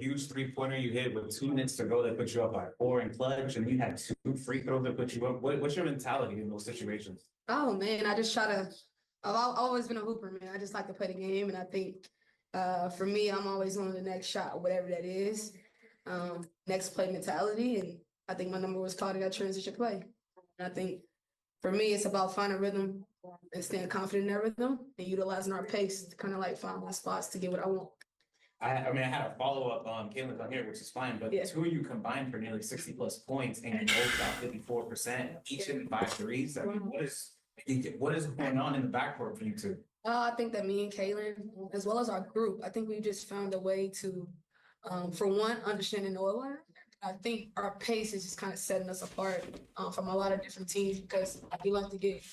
huge three-pointer you hit with 2 minutes to go that put you up by 4 in clutch, and you had 2 free throws that put you up. What's your mentality in those situations? Oh man, I just try to. I've always been a hooper, man. I just like to play the game, and I think for me, I'm always on the next shot, whatever that is, next play mentality, and I think my number was called in that transition play. And I think for me, it's about finding rhythm and staying confident in that rhythm and utilizing our pace to kind of like find my spots to get what I want. I mean, I had a follow-up on Caitlin's on here, which is fine, but Yeah. 2 of you combined for nearly 60+ points, and you both shot 54%, each hitting 5 threes. I mean, what is going on in the backcourt for you two? I think that me and Caitlin, as well as our group, I think we just found a way to, for one, understand and know one another. I think our pace is just kind of setting us apart from a lot of different teams because we like to get,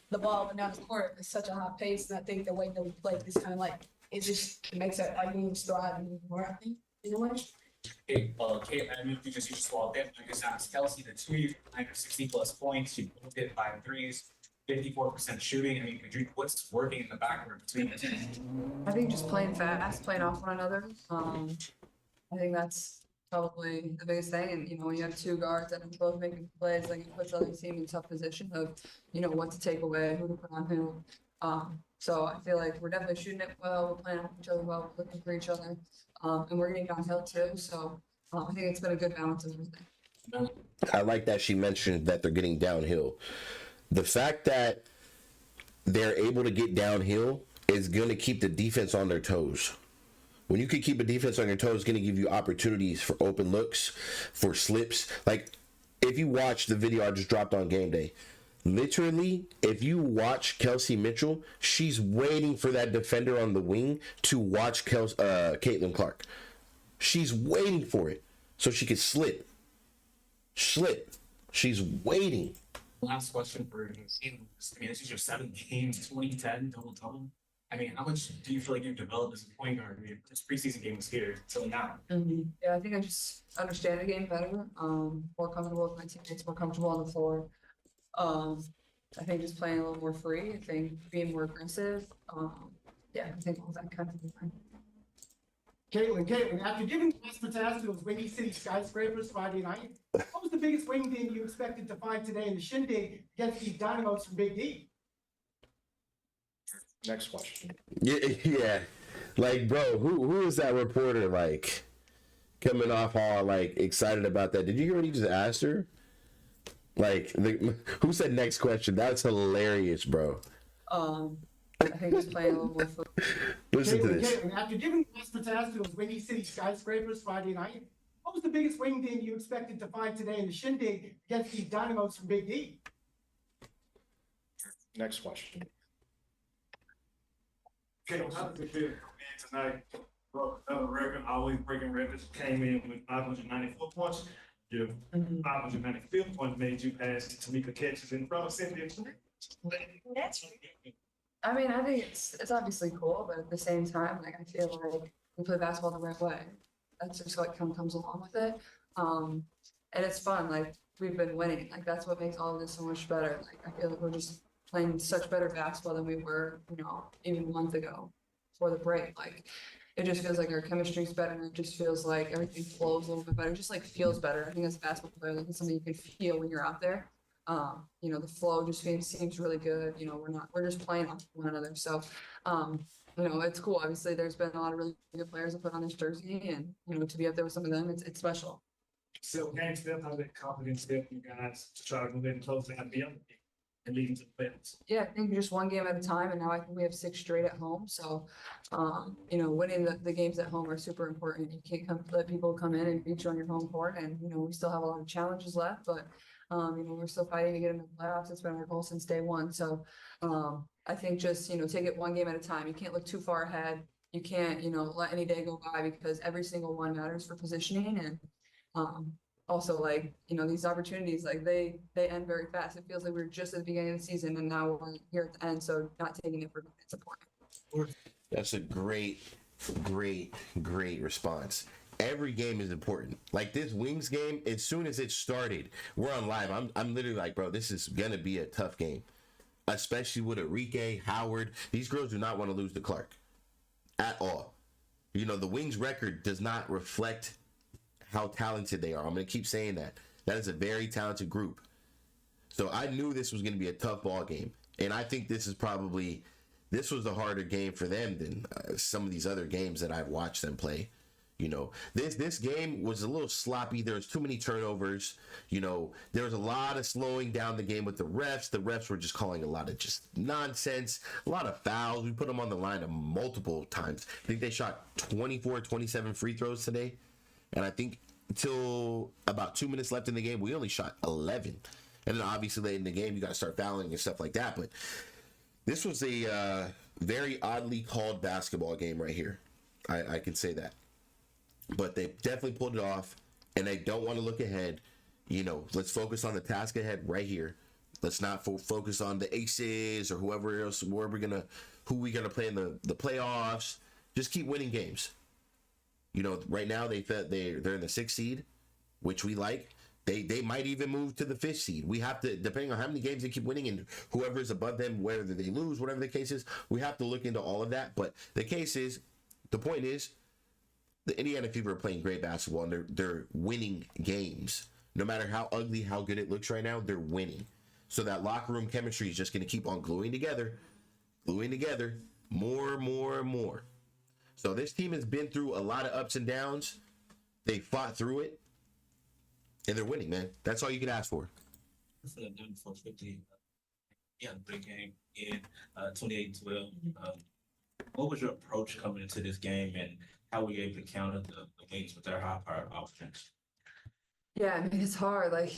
the ball up and down the court at such a high pace. And I think the way that we play is kind of like, it just makes our games thrive more, I think, in a way. Hey, Kate, I mean, you just swallowed that. I just asked Kelsey, the 2 of you combined for 60+ points. You both hit 5 threes, 54% shooting. I mean, what's working in the backcourt between the two? I think just playing fast, playing off one another. I think that's probably the biggest thing. And, when you have 2 guards that are both making plays, like it puts the other team in tough position of, what to take away, who to put on who. So I feel like we're definitely shooting it well, we're playing off each other well, we're looking for each other, and we're getting downhill too. So I think it's been a good balance of everything. I like that she mentioned that they're getting downhill. The fact that they're able to get downhill is going to keep the defense on their toes. When you can keep a defense on your toes, it's going to give you opportunities for open looks, for slips. Like, if you watch the video I just dropped on game day, literally, if you watch Kelsey Mitchell, she's waiting for that defender on the wing to watch Caitlin Clark. She's waiting for it so she can slip. She's waiting. Last question for you. I mean, this is your 7th game, 2010 double-double. I mean, how much do you feel like you've developed as a point guard? I mean, this preseason game was here until now. Yeah, I think I just understand the game better, more comfortable with my teammates, more comfortable on the floor. I think just playing a little more free, I think being more aggressive. I think all that kind of thing. Caitlin, after giving West those Windy City skyscrapers Friday night, what was the biggest wing game you expected to find today in the shindig against these Dynamos from Big D? Next question. Yeah. Like, bro, who is that reporter, like, coming off all, like, excited about that? Did you hear what he just asked her? Like, who said next question? That's hilarious, bro. I think just playing a little more football. Listen to this. Caitlin, after giving West those Windy City skyscrapers Friday night, what was the biggest wing game you expected to find today in the shindig against these Dynamos from Big D? Next question. Okay, how did it feel tonight? Broke another record, always breaking records. Came in with 594 points. Your 595th point made you pass Tamika catches in front of Cynthia. I mean, I think it's obviously cool, but at the same time, like I feel like we play basketball the right way. That's just what comes along with it. And it's fun. Like we've been winning. Like that's what makes all of this so much better. Like I feel like we're just playing such better basketball than we were, even a month ago before the break. Like it just feels like our chemistry's better, and it just feels like everything flows a little bit better. It just like feels better. I think as a basketball player, like it's something you can feel when you're out there. The flow just seems really good. We're just playing off one another. So, it's cool. Obviously, there's been a lot of really good players that put on this jersey, and to be up there with some of them, it's special. So, game step, how's that confidence step you guys to try to move in closer and beyond and leading to the playoffs? Yeah, I think just one game at a time, and now I think we have 6 straight at home. So, winning the games at home are super important. You can't let people come in and beat you on your home court, and we still have a lot of challenges left, but. We're still fighting to get into the playoffs. It's been our goal since day one. So I think just, take it one game at a time. You can't look too far ahead. You can't, let any day go by because every single one matters for positioning. And also these opportunities, like they end very fast. It feels like we're just at the beginning of the season and now we're here at the end. So not taking it for granted is important. That's a great response. Every game is important. Like this Wings game, as soon as it started, we're on live. I'm literally like, bro, this is gonna be a tough game, especially with Enrique, Howard. These girls do not want to lose to Clark at all. You know, the Wings record does not reflect how talented they are. I'm going to keep saying that. That is a very talented group. So I knew this was going to be a tough ball game. And I think this was a harder game for them than some of these other games that I've watched them play. You know, this game was a little sloppy. There was too many turnovers. You know, there was a lot of slowing down the game with the refs. The refs were just calling a lot of just nonsense, a lot of fouls. We put them on the line multiple times. I think they shot 24, 27 free throws today. And I think until about 2 minutes left in the game, we only shot 11. And then obviously late in the game, you got to start fouling and stuff like that. But this was a very oddly called basketball game right here. I can say that. But they definitely pulled it off, and they don't want to look ahead. You know, let's focus on the task ahead right here. Let's not focus on the aces or whoever else, who we gonna play in the playoffs. Just keep winning games. You know, right now they're in the 6th seed, which we like. They might even move to the 5th seed. We have to, depending on how many games they keep winning and whoever is above them, whether they lose, whatever the case is, we have to look into all of that. But the point is, the Indiana Fever are playing great basketball, and they're winning games. No matter how ugly, how good it looks right now, they're winning. So that locker room chemistry is just going to keep on gluing together, more and more. So this team has been through a lot of ups and downs. They fought through it, and they're winning, man. That's all you can ask for. For the 450, big game in 28-12. What was your approach coming into this game, and how were you able to counter the games with their high-powered offense? Yeah, I mean, it's hard. Like,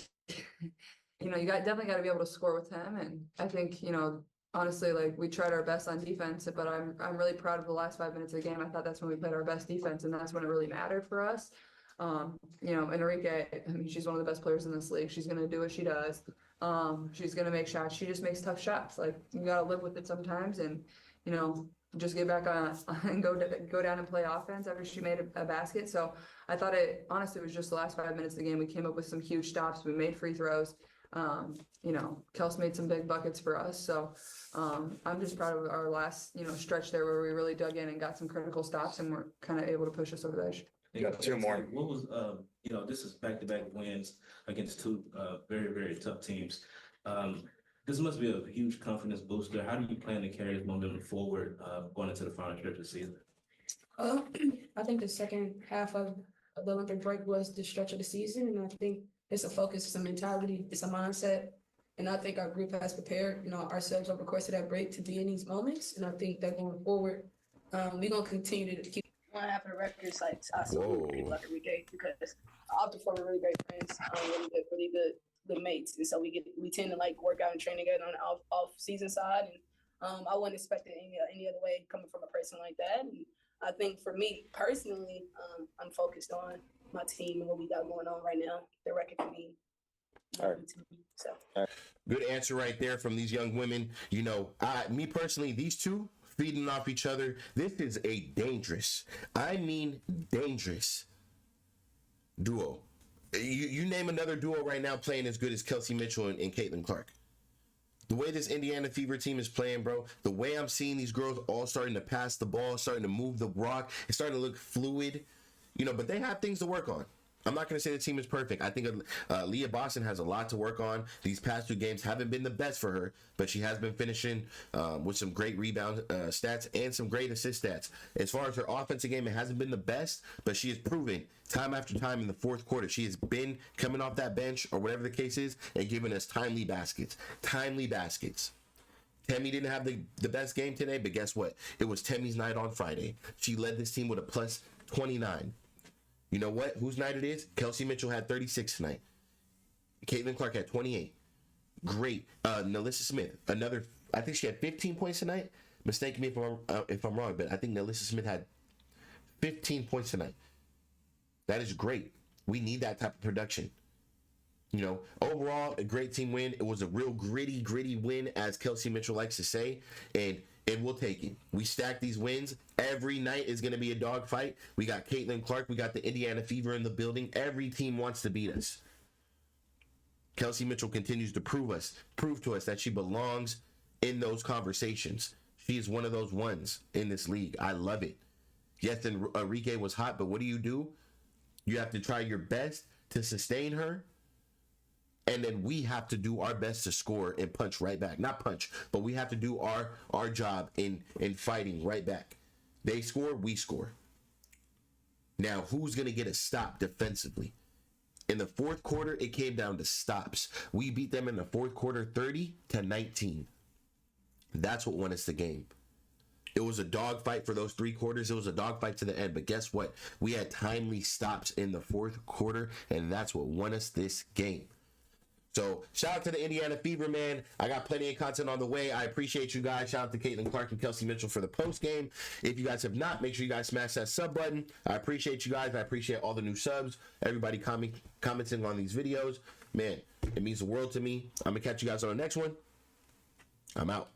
you know, definitely got to be able to score with him. And I think, you know, honestly, like, we tried our best on defense, but I'm really proud of the last 5 minutes of the game. I thought that's when we played our best defense, and that's when it really mattered for us. You know, Enrique, I mean, she's one of the best players in this league. She's going to do what she does. She's going to make shots. She just makes tough shots. Like, you got to live with it sometimes, and, you know, just get back on and go down and play offense after she made a basket. So I thought honestly, it was just the last 5 minutes of the game. We came up with some huge stops. We made free throws. You know, Kelsey made some big buckets for us. So I'm just proud of our last, you know, stretch there where we really dug in and got some critical stops, and we're kind of able to push us over the edge. You got 2 more. What was, you know, this is back-to-back wins against 2 very, very tough teams. This must be a huge confidence booster. How do you plan to carry this momentum forward going into the final stretch of the season? I think the second half of the Olympic break was the stretch of the season, and I think it's a focus, it's a mentality, it's a mindset, and I think our group has prepared, you know, ourselves over the course of that break to be in these moments, and I think that going forward, we're gonna continue to keep one half of the records. Like I salute people like Enrique because opted for really great friends, really good mates, and so we tend to like work out and train together on the off season side, and I wouldn't expect it any other way coming from a person like that. And I think for me personally, I'm focused on my team and what we got going on right now. The record can be so. Good answer right there from these young women. You know, me personally, these two feeding off each other, this is a dangerous, I mean dangerous duo. You name another duo right now playing as good as Kelsey Mitchell and Caitlin Clark. The way this Indiana Fever team is playing, bro, the way I'm seeing these girls all starting to pass the ball, starting to move the rock, it's starting to look fluid, you know, but they have things to work on. I'm not going to say the team is perfect. I think Leah Boston has a lot to work on. These past 2 games haven't been the best for her, but she has been finishing with some great rebound stats and some great assist stats. As far as her offensive game, it hasn't been the best, but she has proven time after time in the 4th quarter, she has been coming off that bench or whatever the case is and giving us timely baskets. Timely baskets. Temmie didn't have the best game today, but guess what? It was Temmie's night on Friday. She led this team with a plus 29. You know what? Whose night it is? Kelsey Mitchell had 36 tonight. Caitlin Clark had 28. Great. Nalissa Smith, I think she had 15 points tonight. Mistake me if I'm wrong, but I think Nalissa Smith had 15 points tonight. That is great. We need that type of production. You know, overall, a great team win. It was a real gritty win, as Kelsey Mitchell likes to say, and we'll take it. We stack these wins. Every night is going to be a dogfight. We got Caitlin Clark. We got the Indiana Fever in the building. Every team wants to beat us. Kelsey Mitchell continues to prove to us that she belongs in those conversations. She is one of those ones in this league. I love it. Yes, Enrique was hot, but what do? You have to try your best to sustain her. And then we have to do our best to score and punch right back. Not punch, but we have to do our job in fighting right back. They score, we score. Now, who's going to get a stop defensively? In the fourth quarter, it came down to stops. We beat them in the fourth quarter 30-19. That's what won us the game. It was a dogfight for those 3 quarters. It was a dogfight to the end. But guess what? We had timely stops in the fourth quarter, and that's what won us this game. So shout out to the Indiana Fever, man. I got plenty of content on the way. I appreciate you guys. Shout out to Caitlin Clark and Kelsey Mitchell for the post game. If you guys have not, make sure you guys smash that sub button. I appreciate you guys. I appreciate all the new subs. Everybody commenting on these videos. Man, it means the world to me. I'm going to catch you guys on the next one. I'm out.